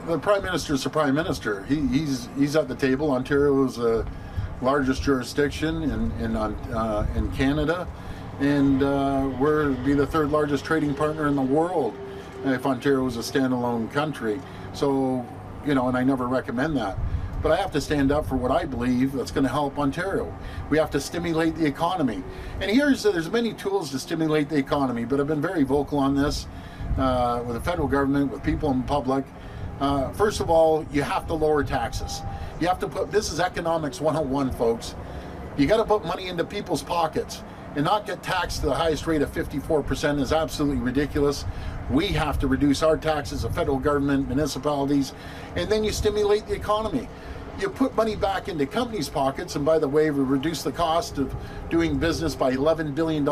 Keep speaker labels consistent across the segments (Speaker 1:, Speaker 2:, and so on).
Speaker 1: The Prime Minister is the Prime Minister. He's at the table. Ontario is the largest jurisdiction in Canada, and we're be the third largest trading partner in the world if Ontario was a standalone country. So, and I never recommend that. But I have to stand up for what I believe that's going to help Ontario. We have to stimulate the economy. And there's many tools to stimulate the economy, but I've been very vocal on this with the federal government, with people in public. First of all, you have to lower taxes. You have to this is economics 101, folks. You got to put money into people's pockets, and not get taxed to the highest rate of 54% is absolutely ridiculous. We have to reduce our taxes, the federal government, municipalities, and then you stimulate the economy. You put money back into companies' pockets, and by the way, we reduce the cost of doing business by $11 billion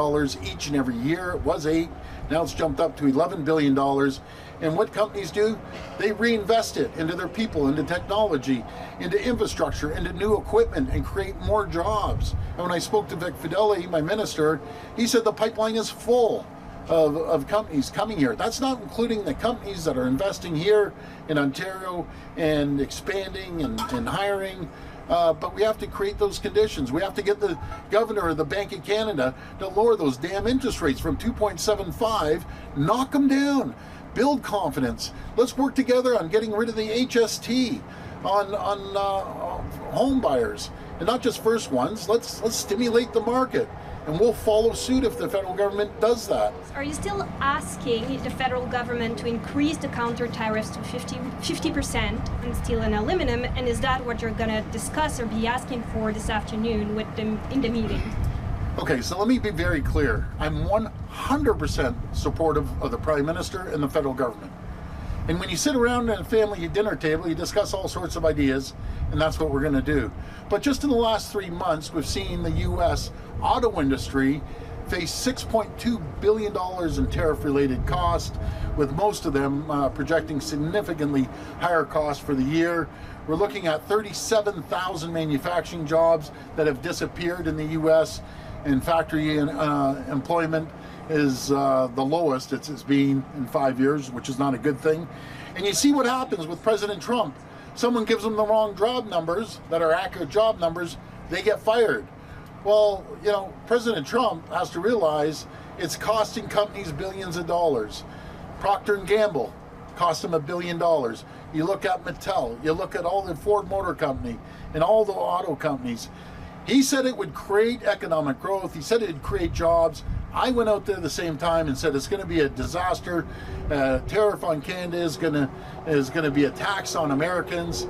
Speaker 1: each and every year. It was 8, now it's jumped up to $11 billion. And what companies do? They reinvest it into their people, into technology, into infrastructure, into new equipment, and create more jobs. And when I spoke to Vic Fideli, my minister, he said the pipeline is full of companies coming here. That's not including the companies that are investing here in Ontario and expanding and hiring. But we have to create those conditions. We have to get the governor of the Bank of Canada to lower those damn interest rates from 2.75, knock them down, build confidence. Let's work together on getting rid of the HST on home buyers, and not just first ones. Let's stimulate the market. And we'll follow suit if the federal government does that.
Speaker 2: Are you still asking the federal government to increase the counter tariffs to 50% on steel and aluminum? And is that what you're going to discuss or be asking for this afternoon with them in the meeting?
Speaker 1: Okay, so let me be very clear. I'm 100% supportive of the Prime Minister and the federal government. And when you sit around at a family dinner table, you discuss all sorts of ideas, and that's what we're going to do. But just in the last 3 months, we've seen the U.S. auto industry face $6.2 billion in tariff-related costs, with most of them projecting significantly higher costs for the year. We're looking at 37,000 manufacturing jobs that have disappeared in the U.S., and factory employment is the lowest it's been in 5 years, which is not a good thing. And you see what happens with President Trump. Someone gives them the wrong job numbers that are accurate job numbers, they get fired. Well, President Trump has to realize it's costing companies billions of dollars. Procter & Gamble cost them $1 billion. You look at Mattel, you look at all the Ford Motor Company and all the auto companies. He said it would create economic growth. He said it would create jobs. I went out there at the same time and said it's going to be a disaster. Tariff on Canada is going to be a tax on Americans.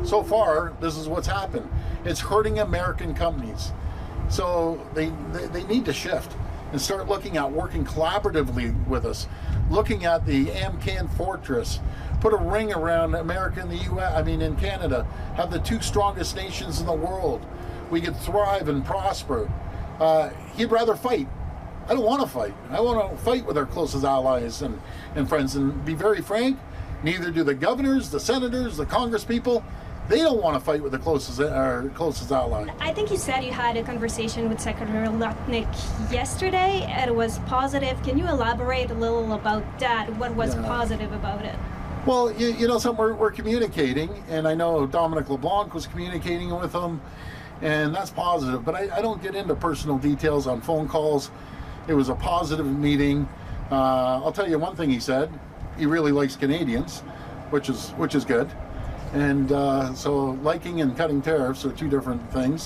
Speaker 1: So far, this is what's happened. It's hurting American companies. So they need to shift and start looking at working collaboratively with us, looking at the AmCan fortress, put a ring around America and the U.S., in Canada, have the 2 strongest nations in the world. We could thrive and prosper. He'd rather fight. I don't want to fight. I want to fight with our closest allies and friends. And be very frank, neither do the governors, the senators, the Congress people. They don't want to fight with the closest ally.
Speaker 2: I think you said you had a conversation with Secretary Lutnick yesterday, and it was positive. Can you elaborate a little about that? What was positive about it?
Speaker 1: Well, something we're communicating, and I know Dominic LeBlanc was communicating with him, and that's positive. But I don't get into personal details on phone calls. It was a positive meeting. I'll tell you one thing he said. He really likes Canadians, which is good. And so liking and cutting tariffs are 2 different things.